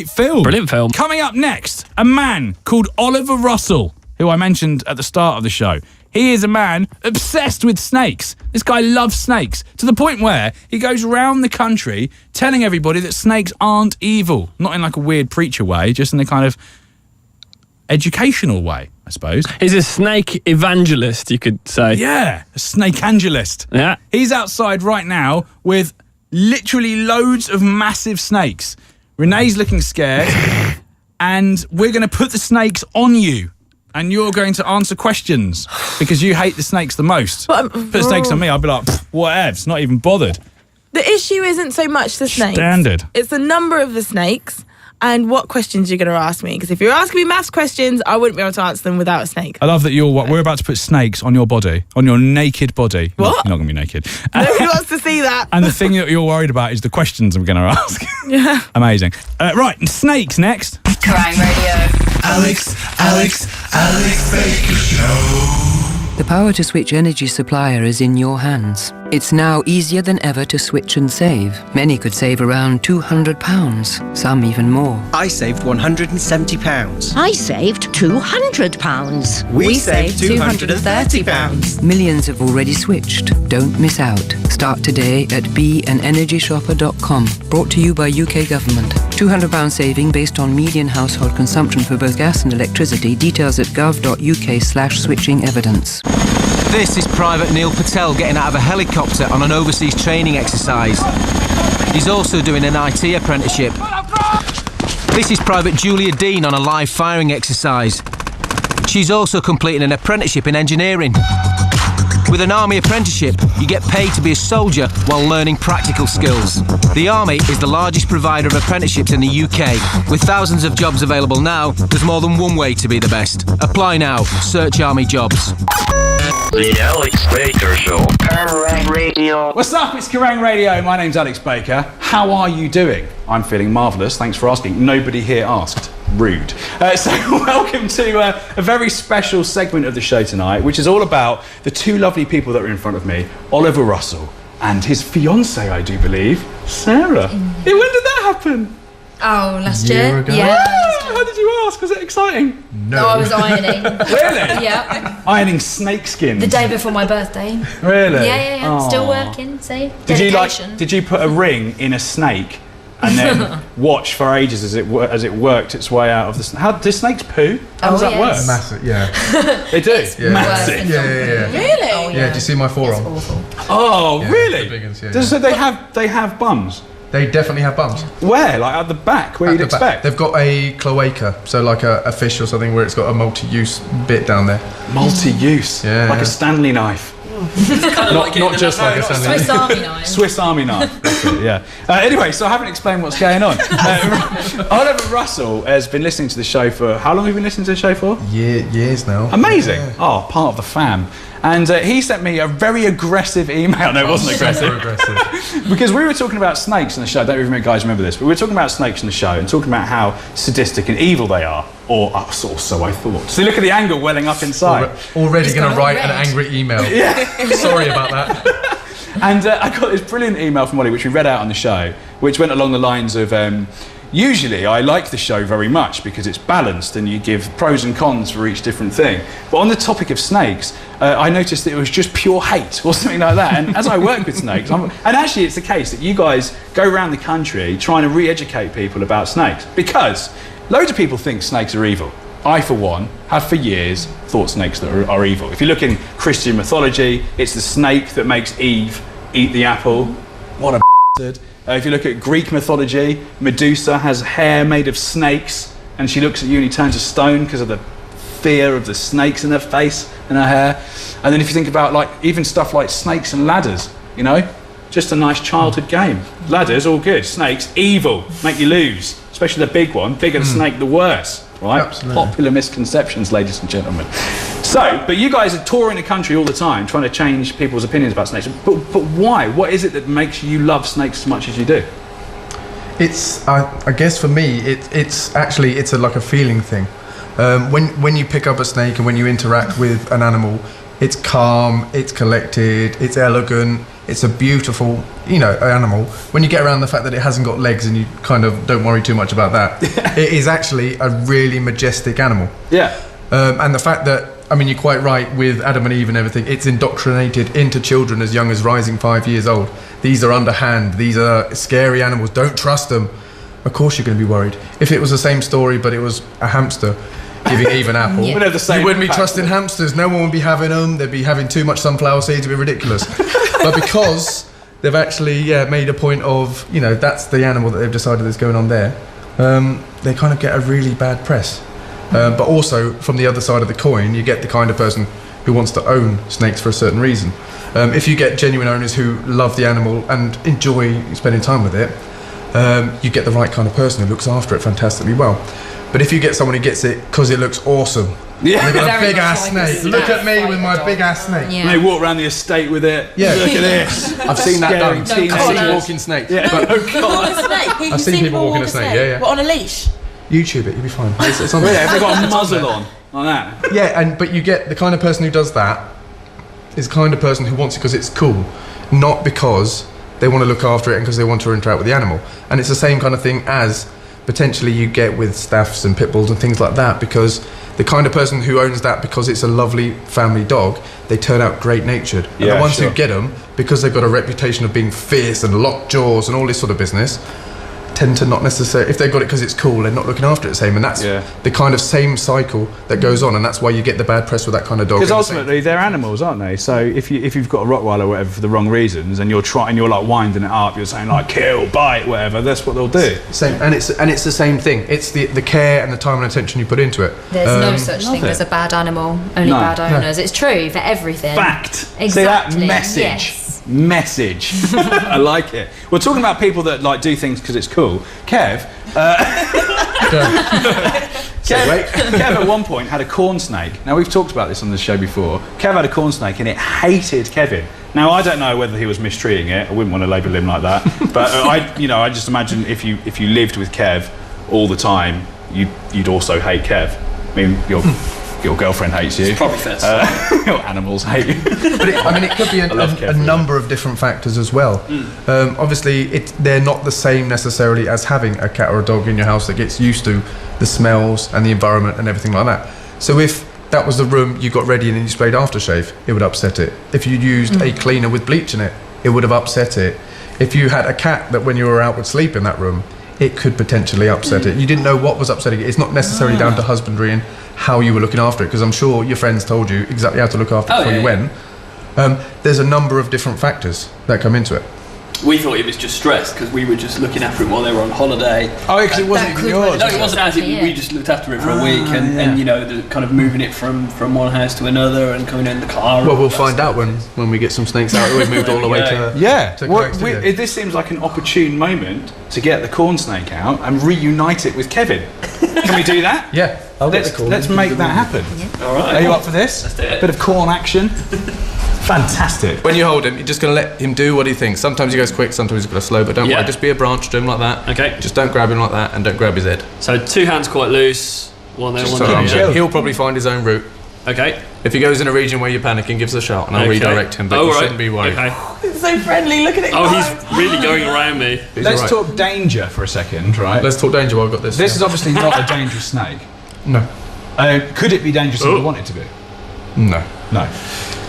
film. Brilliant film. Coming up next, a man called Oliver Russell, who I mentioned at the start of the show. He is a man obsessed with snakes. This guy loves snakes to the point where he goes around the country telling everybody that snakes aren't evil. Not in like a weird preacher way, just in a kind of educational way, I suppose. He's a snake evangelist, you could say. Yeah, a snake-angelist. Yeah. He's outside right now with literally loads of massive snakes. Renee's looking scared, and we're going to put the snakes on you. And you're going to answer questions because you hate the snakes the most. Put snakes on me, I'd be like, whatevs, not even bothered. The issue isn't so much the snakes. Standard. It's the number of the snakes and what questions you're going to ask me. Because if you're asking me maths questions, I wouldn't be able to answer them without a snake. I love that we're about to put snakes on your body, on your naked body. What? You're not going to be naked. Nobody wants to see that. And the thing that you're worried about is the questions I'm going to ask. Yeah. Amazing. Right, snakes next. Kerrang Radio. Alex Baker Show. The power to switch energy supplier is in your hands. It's now easier than ever to switch and save. Many could save around £200, some even more. I saved £170. I saved £200. We saved £230. Millions have already switched. Don't miss out. Start today at beanenergyshopper.com. Brought to you by UK Government. £200 saving based on median household consumption for both gas and electricity. Details at gov.uk/switching evidence. This is Private Neil Patel getting out of a helicopter on an overseas training exercise. He's also doing an IT apprenticeship. This is Private Julia Dean on a live firing exercise. She's also completing an apprenticeship in engineering. With an army apprenticeship, you get paid to be a soldier while learning practical skills. The Army is the largest provider of apprenticeships in the UK. With thousands of jobs available now, there's more than one way to be the best. Apply now. Search Army jobs. The Alex Baker Show. Kerrang Radio. What's up? It's Kerrang Radio. My name's Alex Baker. How are you doing? I'm feeling marvellous. Thanks for asking. Nobody here asked. Rude. So welcome to a very special segment of the show tonight, which is all about the two lovely people that are in front of me, Oliver Russell and his fiancée, I do believe, Sarah. Hey, when did that happen? Oh, last Year year. ago? Yeah. How did you ask? Was it exciting? No, I was ironing. Really? Yeah. Ironing snake skins. The day before my birthday. Really? Yeah. Aw. Still working, see? Did Dedication. did you put a ring in a snake and then watch for ages as it worked its way out of the snake? How do snakes poo? How does that work? Massive, yeah. They do. Yeah. Massive. Yeah. Really? Oh, Yeah, do you see my forearm? It's awful. Oh, Yeah, really? the big ones, yeah, So they have bums. They definitely have bums. Where? Like at the back, where At you'd the back. expect? They've got a cloaca, so like a fish or something where it's got a multi-use bit down there. Multi-use. Yeah. Like a Stanley knife. Not just like a Stanley. Swiss Army knife. Swiss Army knife. That's it, yeah. Anyway, so I haven't explained what's going on. Oliver Russell has been listening to the show for... How long have you been listening to the show for? Years now. Amazing. Yeah. Oh, part of the fam. And he sent me a very aggressive email. No, it wasn't Super aggressive. aggressive. Because we were talking about snakes in the show. I don't even know if you guys remember this, but we were talking about snakes in the show and talking about how sadistic and evil they are. Or so I thought. So look at the anger welling up inside. Already going to gone write red. an angry email. Yeah. Sorry about that. And I got this brilliant email from Ollie, which we read out on the show, which went along the lines of, usually I like the show very much because it's balanced and you give pros and cons for each different thing. But on the topic of snakes, I noticed that it was just pure hate or something like that. And as I work with snakes, and actually it's the case that you guys go around the country trying to re-educate people about snakes because loads of people think snakes are evil. I, for one, have for years thought snakes that are evil. If you look in Christian mythology, it's the snake that makes Eve eat the apple. What a bastard. If you look at Greek mythology, Medusa has hair made of snakes and she looks at you and he turns to stone because of the fear of the snakes in her face and her hair. And then if you think about like even stuff like snakes and ladders, you know, just a nice childhood game. Ladders, all good. Snakes, evil, make you lose. Especially the big one. Bigger the snake, the worse. Right? Absolutely. Popular misconceptions, ladies and gentlemen. So, but you guys are touring the country all the time, trying to change people's opinions about snakes. But why? What is it that makes you love snakes as much as you do? It's, I guess for me, it's like a feeling thing. When you pick up a snake and when you interact with an animal, it's calm, it's collected, it's elegant. It's a beautiful, animal. When you get around the fact that it hasn't got legs and you kind of don't worry too much about that, it is actually a really majestic animal. Yeah. And the fact that, you're quite right with Adam and Eve and everything, it's indoctrinated into children as young as rising 5 years old. These are underhand, these are scary animals, don't trust them. Of course you're going to be worried. If it was the same story but it was a hamster giving Eve an apple, We'd have the same you wouldn't be impact. trusting hamsters, no one would be having them, they'd be having too much sunflower seeds, it'd be ridiculous. But because they've actually made a point of, that's the animal that they've decided is going on there, they kind of get a really bad press. But also, from the other side of the coin, you get the kind of person who wants to own snakes for a certain reason. If you get genuine owners who love the animal and enjoy spending time with it, you get the right kind of person who looks after it fantastically well. But if you get someone who gets it because it looks awesome, Yeah. look at a Very big much ass like snake, a look snake at me with my dog. big ass snake. Yeah. And they walk around the estate with it. Yeah. Look at this. I've seen that done. Scary I've seen colours. walking snakes. Yeah. But On a snake. I've seen people walking a snake, yeah. What, on a leash? YouTube it, you'll be fine. It's on Yeah, there. if they've got a muzzle on that. Yeah, but you get the kind of person who does that is the kind of person who wants it because it's cool, not because they want to look after it and because they want to interact with the animal. And it's the same kind of thing as potentially you get with staffs and pit bulls and things like that, because the kind of person who owns that because it's a lovely family dog, they turn out great natured. And Yeah, the ones sure. who get them because they've got a reputation of being fierce and locked jaws and all this sort of business, tend to not necessarily, if they've got it because it's cool, they're not looking after it the same, and that's the kind of same cycle that goes on, and that's why you get the bad press with that kind of dog. Because ultimately they're animals, aren't they? So if you've got a Rottweiler or whatever for the wrong reasons, and you're like winding it up, you're saying like kill, bite, whatever. That's what they'll do. Same, and it's the same thing. It's the care and the time and attention you put into it. There's no such thing as a bad animal, only No. bad owners. It's true for everything. Fact. Exactly. See that message. Yes. Message. I like it. We're talking about people that like do things because it's cool. Kev. Kev at one point had a corn snake. Now we've talked about this on the show before. Kev had a corn snake and it hated Kevin. Now I don't know whether he was mistreating it. I wouldn't want to label him like that. But I just imagine if you lived with Kev all the time, you'd also hate Kev. I mean, your girlfriend hates you. It's probably fair to say. Your animals hate you. But it could be a number of different factors as well. Obviously, they're not the same necessarily as having a cat or a dog in your house that gets used to the smells and the environment and everything like that. So if that was the room you got ready and then you sprayed aftershave, it would upset it. If you used a cleaner with bleach in it, it would have upset it. If you had a cat that when you were out would sleep in that room, it could potentially upset it. You didn't know what was upsetting it. It's not necessarily down to husbandry and how you were looking after it, because I'm sure your friends told you exactly how to look after it before you went. There's a number of different factors that come into it. We thought it was just stress because we were just looking after it while they were on holiday. Oh, because it wasn't even yours. No, it wasn't as it. We just looked after it for a week and the kind of moving it from one house to another and coming in the car. Well, we'll find out when we get some snakes out. We've moved all the way to This seems like an opportune moment to get the corn snake out and reunite it with Kevin. Can we do that? Yeah. Let's make that happen. Yeah. All right. Are you up for this? Let's do it. Bit of corn action. Fantastic. When you hold him, you're just going to let him do what he thinks. Sometimes he goes quick, sometimes he's going to slow, but don't worry, just be a branch, do him like that. Okay. Just don't grab him like that and don't grab his head. So 2 hands quite loose, one there, Just one so there. he'll probably find his own route. Okay. If he goes in a region where you're panicking, give us a shout and I'll redirect him, but you shouldn't be worried. Okay. It's so friendly, look at it. Oh, he's really going around me. Let's talk danger for a second, right? Let's talk danger while I've got this. This is obviously not a dangerous snake. No. Could it be dangerous if you want it to be? No. No.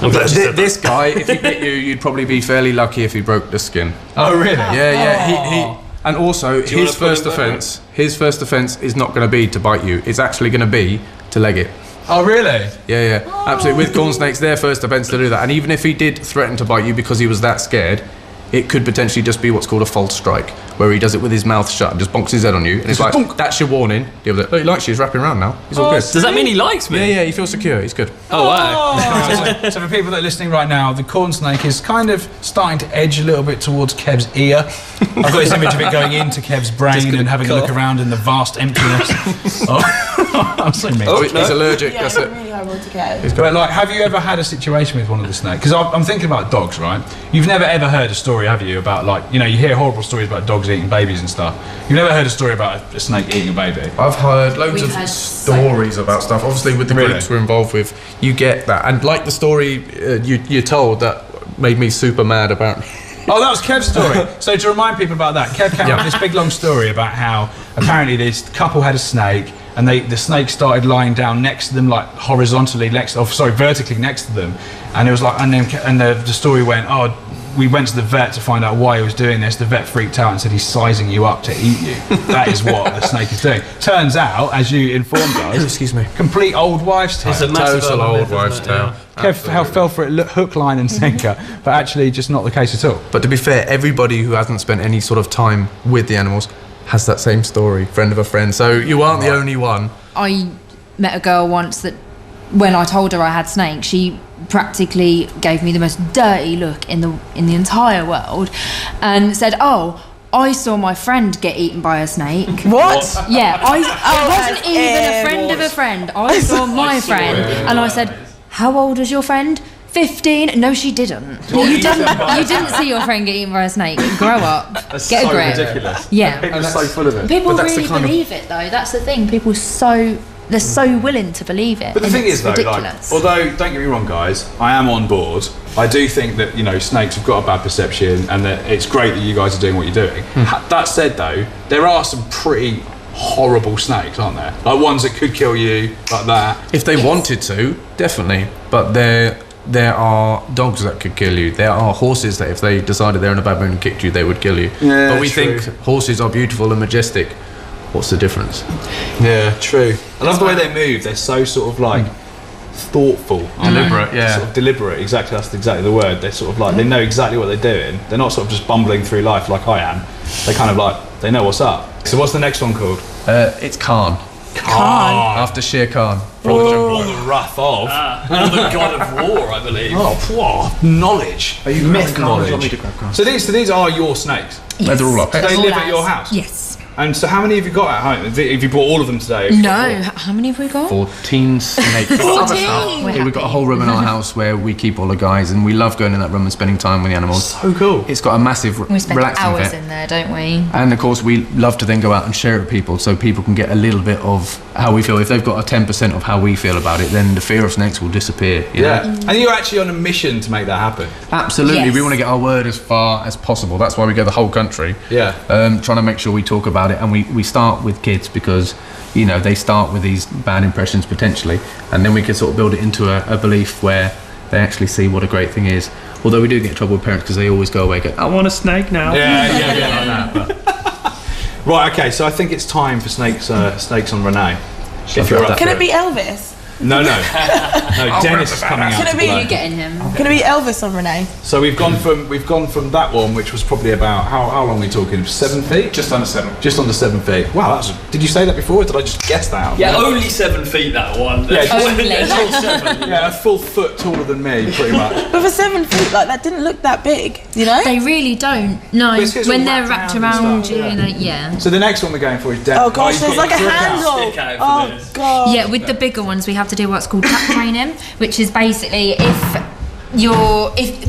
But this guy, if he bit you, you'd probably be fairly lucky if he broke the skin. Oh, really? Yeah. He and also you his first offence is not going to be to bite you. It's actually going to be to leg it. Oh, really? Yeah. Absolutely. With corn snakes, their first offence to do that. And even if he did threaten to bite you because he was that scared, it could potentially just be what's called a false strike, where he does it with his mouth shut and just bonks his head on you. And it's like, that's your warning. Deal with it. Look, he likes you. He's wrapping around now. He's all good. Does that mean he likes me? Yeah. He feels secure. He's good. Oh, wow. So for people that are listening right now, the corn snake is kind of starting to edge a little bit towards Kev's ear. I've got this image of it going into Kev's brain and having a look around in the vast emptiness. I'm so mean. Oh, he's allergic. That's it. Really horrible to get. But like, have you ever had a situation with one of the snakes? Because I'm thinking about dogs, right? You've never ever heard a story, have you, about like, you hear horrible stories about dogs eating babies and stuff. You've never heard a story about a snake eating a baby? I've heard loads We've of heard stories about stuff. Obviously, with the groups we're involved with, you get that. And like the story you're told that made me super mad about. Oh, that was Kev's story. So to remind people about that, Kev came up with this big long story about how apparently this couple had a snake, and the snake started lying down next to them, like vertically next to them, and it was like, and the story went, oh, we went to the vet to find out why he was doing this. The vet freaked out and said he's sizing you up to eat you. That is what the snake is doing. Turns out, as you informed us, excuse me, complete old wives' tale. It's a massive total old wives' tale. Kev fell for it hook, line and sinker, but actually just not the case at all. But to be fair, everybody who hasn't spent any sort of time with the animals has that same story, friend of a friend. So you aren't the only one. I met a girl once that, when I told her I had snakes, she practically gave me the most dirty look in the entire world, and said, "Oh, I saw my friend get eaten by a snake." What? Yeah, I wasn't even a friend of a friend. I saw my friend, and I said, "How old was your friend?" 15. No, she didn't. You didn't see your friend get eaten by a snake. Grow up. That's Get a so grip. ridiculous. Yeah. People are so full of it. People But that's the really kind of- believe it though. That's the thing. People they're so willing to believe it. But the and thing it's is, though, ridiculous. like, although don't get me wrong, guys, I am on board. I do think that snakes have got a bad perception, and that it's great that you guys are doing what you're doing. That said, though, there are some pretty horrible snakes, aren't there? Like ones that could kill you, like that. If they wanted to, definitely. But there are dogs that could kill you. There are horses that if they decided they're in a bad mood and kicked you, they would kill you. Yeah, but we true. think horses are beautiful and majestic. What's the difference? Yeah, true. I love the way they move. They're so sort of like thoughtful, aren't they? Deliberate, yeah. Sort of deliberate. Exactly. That's exactly the word. They're sort of like they know exactly what they're doing. They're not sort of just bumbling through life like I am. They kind of like they know what's up. So what's the next one called? It's Khan. Khan. After Shere Khan. Or the wrath of. Or the god of war, I believe. Oh, knowledge. Are you myth grabbing Khan? knowledge? So these are your snakes. They're all up. Do they All live at ours. your house? Yes. And so how many have you got at home? Have you brought all of them today? No. How many have we got? 14 snakes. 14. Yeah, we've got a whole room in our house where we keep all the guys, and we love going in that room and spending time with the animals. So cool. It's got a massive We spend relaxing hours effect. in there, don't we? And of course, we love to then go out and share it with people, so people can get a little bit of how we feel. If they've got a 10% of how we feel about it, then the fear of snakes will disappear. You know? And you're actually on a mission to make that happen. Absolutely, Yes. we want to get our word as far as possible. That's why we go the whole country. Yeah. Trying to make sure we talk about it, and we start with kids because they start with these bad impressions potentially, and then we can sort of build it into a belief where they actually see what a great thing is. Although we do get in trouble with parents because they always go away and go, "I want a snake now." Yeah, like that. But. Right, okay. So I think it's time for snakes on Renee. If you're up Can for it be Elvis? No. Dennis is coming out. Can it to be- play. You getting him? Can it be Elvis on Renee? So we've gone from that one, which was probably about how long are we talking? 7 feet? Just under 7. Just under 7 feet. Wow, did you say that before? Or did I just guess that? Yeah, only 7 feet that one. Yeah, just- Only. Yeah, a full foot taller than me, pretty much. But for 7 feet, like that didn't look that big, They really don't. No, But it's 'cause when it's all they're wrapped wrapped around around and you, stuff, yeah. So the next one we're going for is Dennis. Oh gosh, there's like a handle. Stick out for Oh this. god. Yeah, with the bigger ones, we have to do what's called trap training, which is basically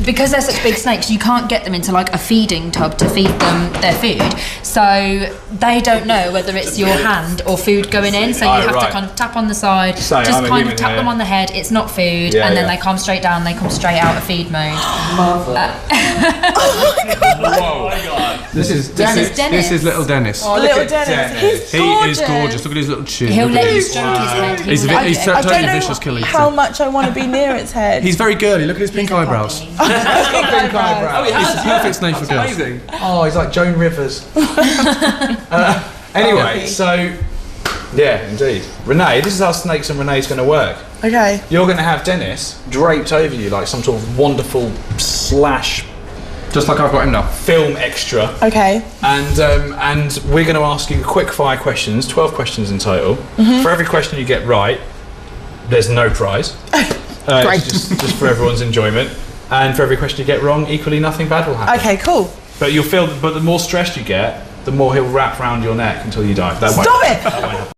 because they're such big snakes, you can't get them into like a feeding tub to feed them their food. So they don't know whether it's your hand or food going in. So you have to kind of tap on the side, So, just I'm a kind human of tap here. them on the head. It's not food, Yeah, and then yeah. they come straight down. They come straight out of feed mode. Oh my god. This is Dennis. This is little Dennis. Oh, look Little at Dennis. He's He gorgeous. is gorgeous. Look at his little chin. He'll Look at let you his- stroke his head. He He's will a bit- let he's you. so- I totally don't know vicious killing. how much I want to be near its head. He's very girly. Look at his pink eyebrows. Pink eyebrows. He's a perfect snake for girls. Amazing. Oh, he's like Joan Rivers. Anyway, so yeah, indeed. Renee, this is how Snakes and Renee's going to work. Okay. You're going to have Dennis draped over you like some sort of wonderful slash Just like I've got him now. film extra. Okay. And we're going to ask you quick fire questions, 12 questions in total. For every question you get right, there's no prize. Great. It's just for everyone's enjoyment. And for every question you get wrong, equally nothing bad will happen. Okay, cool. But you'll feel, but the more stressed you get, the more he'll wrap round your neck until you die. That Stop won't, it! That won't happen.